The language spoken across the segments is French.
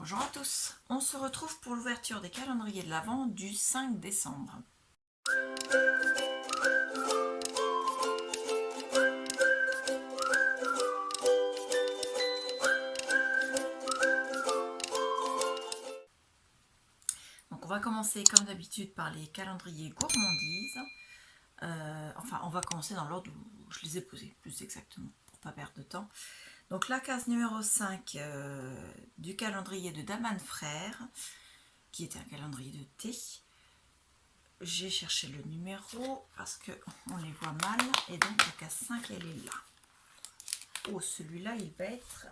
Bonjour à tous, on se retrouve pour l'ouverture des calendriers de l'Avent du 5 décembre. Donc on va commencer comme d'habitude par les calendriers gourmandises. Enfin on va commencer dans l'ordre où je les ai posés, plus exactement, pour ne pas perdre de temps. Donc la case numéro 5 du calendrier de Daman Frères, qui était un calendrier de thé. J'ai cherché le numéro parce qu'on les voit mal et donc la case 5 elle est là. Oh, celui-là il va être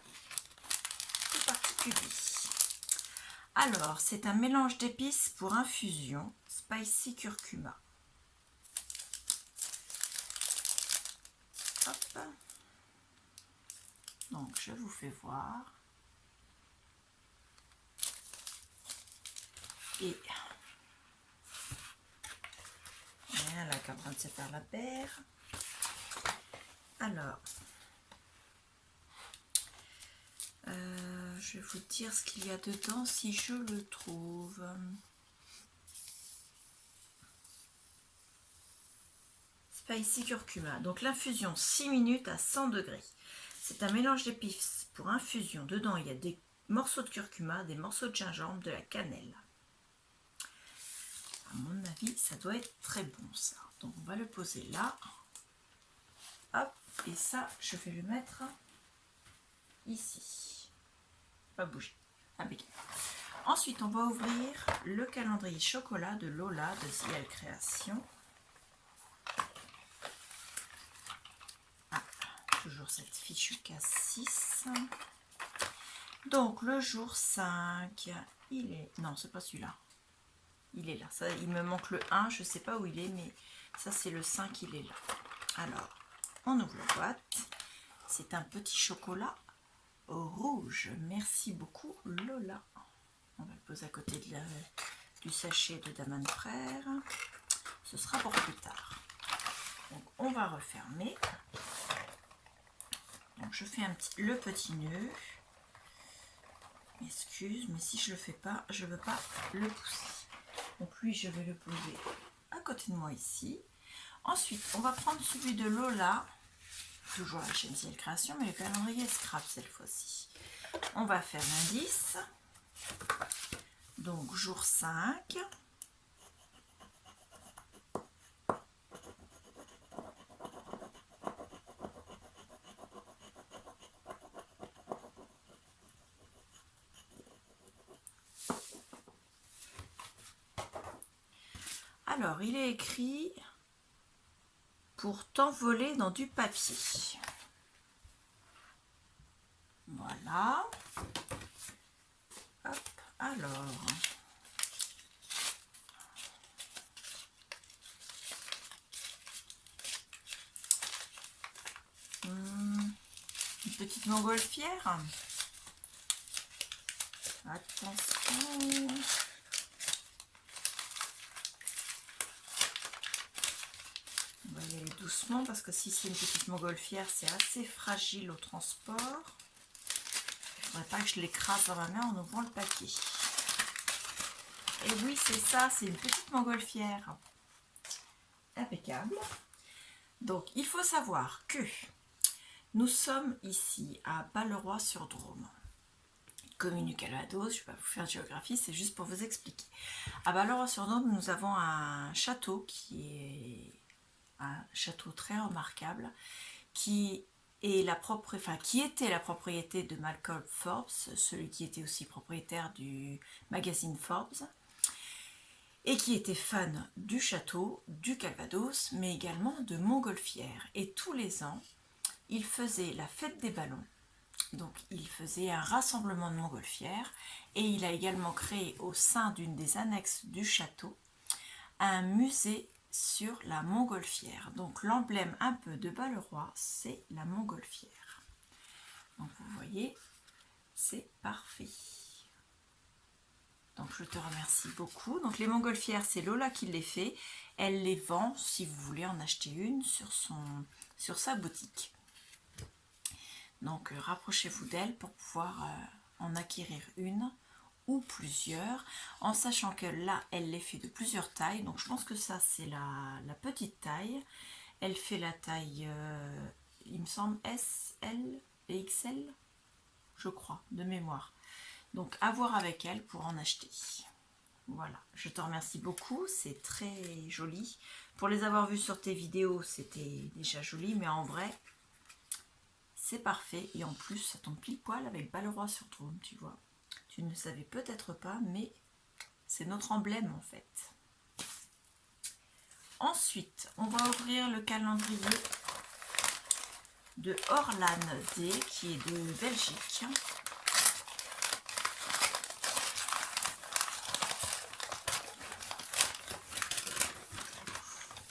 tout particulier. Alors, c'est un mélange d'épices pour infusion, spicy curcuma. Hop. Donc, je vous fais voir. Et voilà, qui est en train de se faire la paire. Alors, je vais vous dire ce qu'il y a dedans si je le trouve. Spicy curcuma. Donc l'infusion 6 minutes à 100 degrés. C'est un mélange d'épices pour infusion. Dedans, il y a des morceaux de curcuma, des morceaux de gingembre, de la cannelle. À mon avis, ça doit être très bon ça. Donc on va le poser là. Hop, et ça, je vais le mettre ici. Pas bouger. Impeccable. Ensuite, on va ouvrir le calendrier chocolat de Lola de Ciel Création. Ah, toujours cette fichue case 6. Donc le jour 5, il est... Non, c'est pas celui-là. Il est là. Ça, il me manque le 1, je sais pas où il est, mais ça c'est le 5, il est là. Alors, on ouvre la boîte. C'est un petit chocolat rouge. Merci beaucoup Lola. On va le poser à côté de du sachet de Daman Frères. Ce sera pour plus tard. Donc on va refermer. Donc je fais le petit nœud. Excuse, mais si je le fais pas, je ne veux pas le pousser. Donc lui, je vais le poser à côté de moi ici. Ensuite, on va prendre celui de Lola, toujours la chaîne Ciel Création, mais le calendrier scrap cette fois-ci. On va faire l'indice. Donc jour 5. Alors, il est écrit pour t'envoler dans du papier. Voilà. Hop, alors. Une petite montgolfière. Attention. On va y aller doucement parce que si c'est une petite montgolfière, c'est assez fragile au transport. Il ne faudrait pas que je l'écrase dans ma main en ouvrant le papier. Et oui, c'est ça, c'est une petite montgolfière. Impeccable. Donc, il faut savoir que nous sommes ici à Balleroy-sur-Drôme, commune du Calvados. Je ne vais pas vous faire de géographie, c'est juste pour vous expliquer. À Balleroy-sur-Drôme, nous avons un château qui est un château très remarquable, qui était la propriété de Malcolm Forbes, celui qui était aussi propriétaire du magazine Forbes, et qui était fan du château, du Calvados, mais également de montgolfières. Et tous les ans, il faisait la fête des ballons. Donc il faisait un rassemblement de montgolfières, et il a également créé au sein d'une des annexes du château un musée sur la montgolfière. Donc l'emblème un peu de Balleroy, c'est la montgolfière. Donc vous voyez, c'est parfait. Donc je te remercie beaucoup. Donc les montgolfières, c'est Lola qui les fait. Elle les vend si vous voulez en acheter une sur sa boutique. Donc rapprochez-vous d'elle pour pouvoir en acquérir une ou plusieurs, en sachant que là, elle les fait de plusieurs tailles. Donc, je pense que ça, c'est la petite taille. Elle fait la taille, il me semble, S, L et XL, je crois, de mémoire. Donc, à voir avec elle pour en acheter. Voilà, je te remercie beaucoup, c'est très joli. Pour les avoir vus sur tes vidéos, c'était déjà joli, mais en vrai, c'est parfait. Et en plus, ça tombe pile poil avec Balleroy-sur-Drôme, tu vois. Tu ne le savais peut-être pas, mais c'est notre emblème en fait. Ensuite, on va ouvrir le calendrier de Orlan D, qui est de Belgique.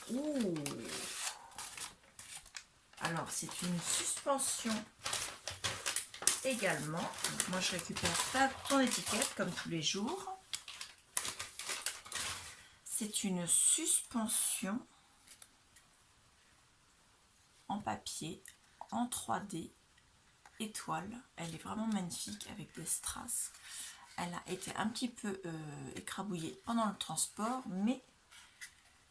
Ouh. Alors, c'est une suspension également. Donc, moi, je récupère ton étiquette comme tous les jours. C'est une suspension en papier, en 3D, étoile. Elle est vraiment magnifique avec des strass. Elle a été un petit peu écrabouillée pendant le transport, mais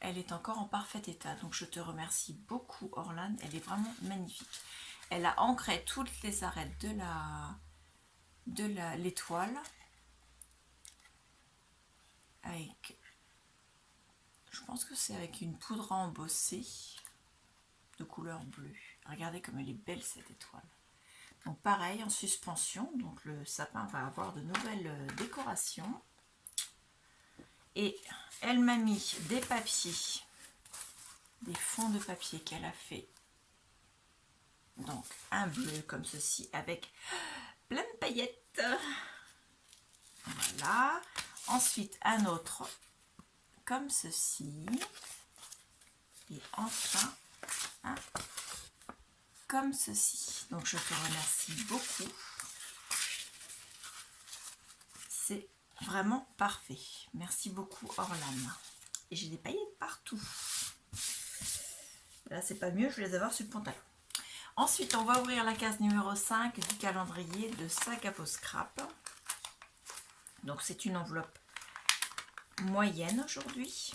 elle est encore en parfait état. Donc je te remercie beaucoup Orlan, elle est vraiment magnifique. Elle a ancré toutes les arêtes de l'étoile avec, je pense que c'est avec une poudre à embosser de couleur bleue. Regardez comme elle est belle cette étoile. Donc pareil en suspension, donc le sapin va avoir de nouvelles décorations. Et elle m'a mis des papiers, des fonds de papier qu'elle a fait. Donc un bleu comme ceci avec plein de paillettes. Voilà. Ensuite un autre comme ceci. Et enfin un comme ceci. Donc je te remercie beaucoup. C'est vraiment parfait. Merci beaucoup Orlan. Et j'ai des paillettes partout. Là c'est pas mieux, je vais les avoir sur le pantalon. Ensuite on va ouvrir la case numéro 5 du calendrier de Sac à Peau Scrap. Donc c'est une enveloppe moyenne aujourd'hui.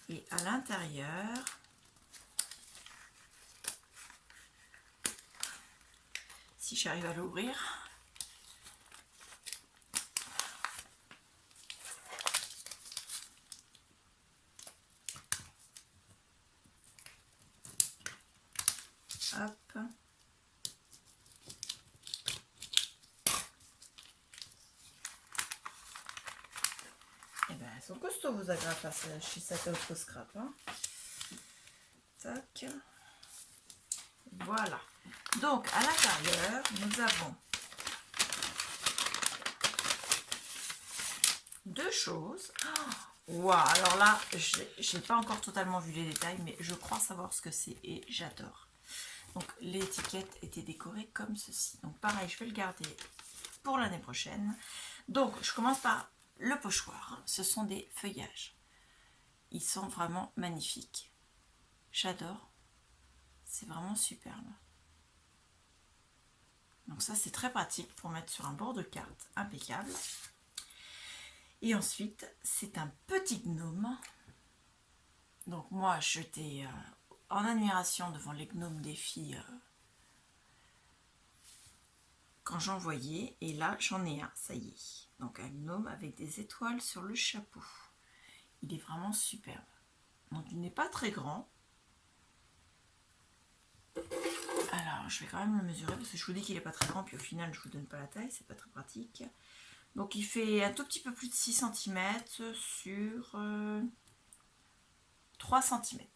Et à l'intérieur, si j'arrive à l'ouvrir, hop, et ben elles sont costauds vos agrafes chez Sac à Peau Scrap. Hein. Tac. Voilà. Donc à l'intérieur, nous avons deux choses. Waouh, alors là, je n'ai pas encore totalement vu les détails, mais je crois savoir ce que c'est et j'adore. Donc l'étiquette était décorée comme ceci. Donc pareil, je vais le garder pour l'année prochaine. Donc je commence par le pochoir. Ce sont des feuillages. Ils sont vraiment magnifiques. J'adore. C'est vraiment superbe. Donc ça c'est très pratique pour mettre sur un bord de carte. Impeccable. Et ensuite c'est un petit gnome. Donc moi j'étais en admiration devant les gnomes des filles quand j'en voyais. Et là j'en ai un, ça y est. Donc un gnome avec des étoiles sur le chapeau. Il est vraiment superbe. Donc il n'est pas très grand. Alors je vais quand même le mesurer parce que je vous dis qu'il n'est pas très grand. Puis au final je vous donne pas la taille, c'est pas très pratique. Donc il fait un tout petit peu plus de 6 cm sur 3 cm.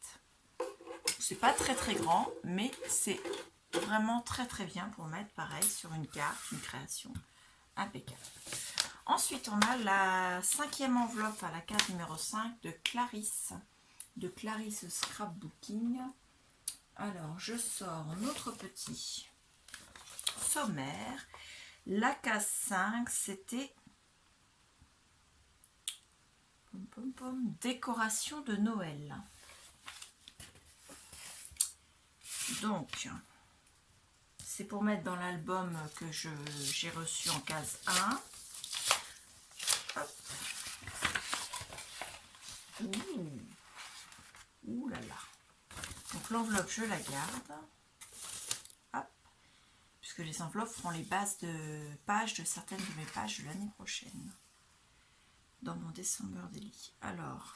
C'est pas très très grand, mais c'est vraiment très très bien pour mettre pareil sur une carte, une création impeccable. Ensuite on a la 5e enveloppe à la carte numéro 5 de Clarisse Scrapbooking. Alors je sors notre petit sommaire. La case 5 c'était décoration de Noël. Donc c'est pour mettre dans l'album que j'ai reçu en case 1. Hop. Ouh là là. Donc l'enveloppe, je la garde. Hop. Puisque les enveloppes feront les bases de pages de certaines de mes pages de l'année prochaine. Dans mon December Daily. Alors,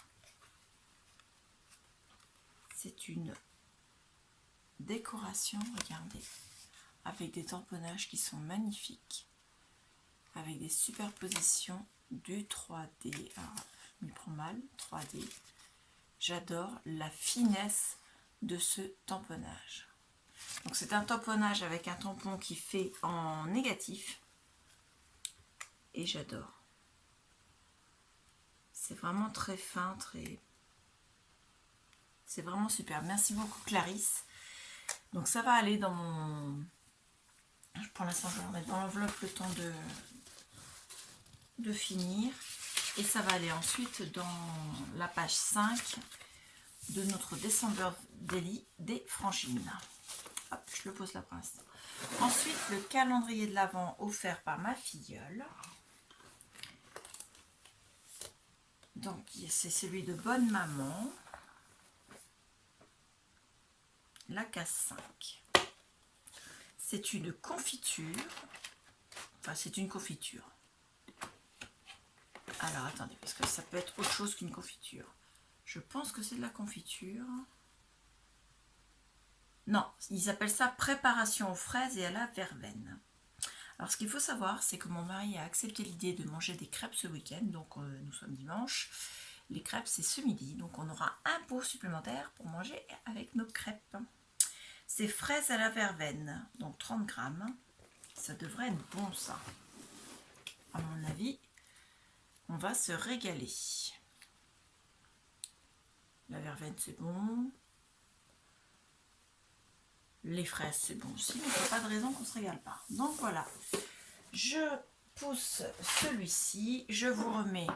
c'est une décoration, regardez, avec des tamponnages qui sont magnifiques, avec des superpositions du 3D. Alors, je m'y prends mal, 3D. J'adore la finesse de ce tamponnage. Donc c'est un tamponnage avec un tampon qui fait en négatif. Et j'adore. C'est vraiment très fin, très... C'est vraiment super. Merci beaucoup Clarisse. Donc ça va aller dans mon... Pour l'instant, je vais remettre dans l'enveloppe le temps de finir. Et ça va aller ensuite dans la page 5 de notre December Daily des Frangines. Hop, je le pose là pour l'instant. Ensuite, le calendrier de l'Avent offert par ma filleule. Donc, c'est celui de Bonne Maman. La case 5. C'est une confiture. Enfin, c'est une confiture. Alors, attendez, parce que ça peut être autre chose qu'une confiture. Je pense que c'est de la confiture. Non, ils appellent ça préparation aux fraises et à la verveine. Alors, ce qu'il faut savoir, c'est que mon mari a accepté l'idée de manger des crêpes ce week-end. Donc, nous sommes dimanche. Les crêpes, c'est ce midi. Donc, on aura un pot supplémentaire pour manger avec nos crêpes. C'est fraises à la verveine, donc 30 grammes. Ça devrait être bon, ça. À mon avis, on va se régaler. La verveine, c'est bon. Les fraises, c'est bon aussi. Donc, il n'y a pas de raison qu'on ne se régale pas. Donc, voilà. Je pousse celui-ci. Je vous remets...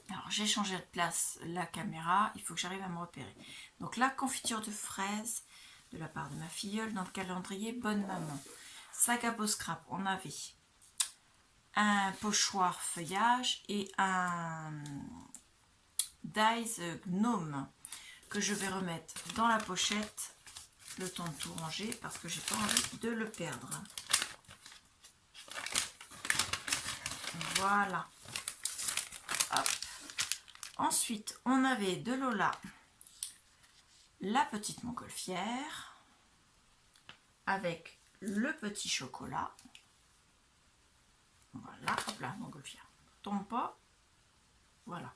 Alors, j'ai changé de place la caméra. Il faut que j'arrive à me repérer. Donc, la confiture de fraises de la part de ma filleule dans le calendrier Bonne Maman. Sac à peau scrap, on avait un pochoir feuillage et un dies gnome que je vais remettre dans la pochette le temps de tout ranger parce que j'ai pas envie de le perdre. Voilà. Hop. Ensuite, on avait de Lola, la petite montgolfière, avec le petit chocolat. Voilà, hop là, montgolfière. Tombe pas. Voilà.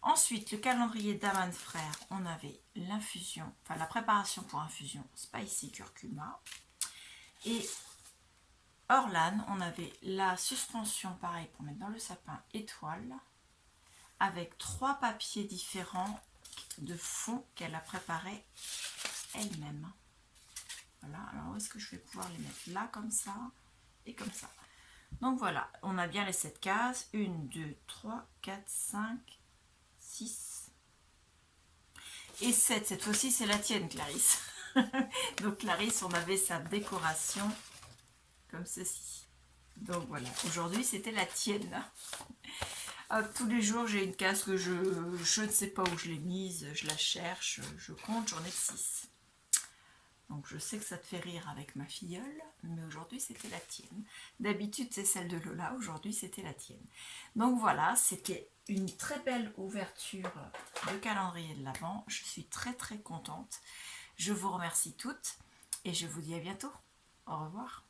Ensuite, le calendrier d'Aman Frères, on avait l'infusion, enfin la préparation pour infusion spicy curcuma. Et Orlan, on avait la suspension, pareil, pour mettre dans le sapin étoile, avec 3 papiers différents de fond qu'elle a préparé elle-même. Voilà, alors où est-ce que je vais pouvoir les mettre? Là, comme ça, et comme ça. Donc voilà, on a bien les 7 cases. 1, 2, 3, 4, 5, 6 et 7. Cette fois-ci, c'est la tienne, Clarisse. Donc Clarisse, on avait sa décoration comme ceci. Donc voilà, aujourd'hui, c'était la tienne. Tous les jours, j'ai une case que je ne sais pas où je l'ai mise. Je la cherche, je compte, j'en ai 6. Donc je sais que ça te fait rire avec ma filleule, mais aujourd'hui c'était la tienne. D'habitude c'est celle de Lola, aujourd'hui c'était la tienne. Donc voilà, c'était une très belle ouverture de calendrier de l'Avent. Je suis très très contente. Je vous remercie toutes et je vous dis à bientôt. Au revoir.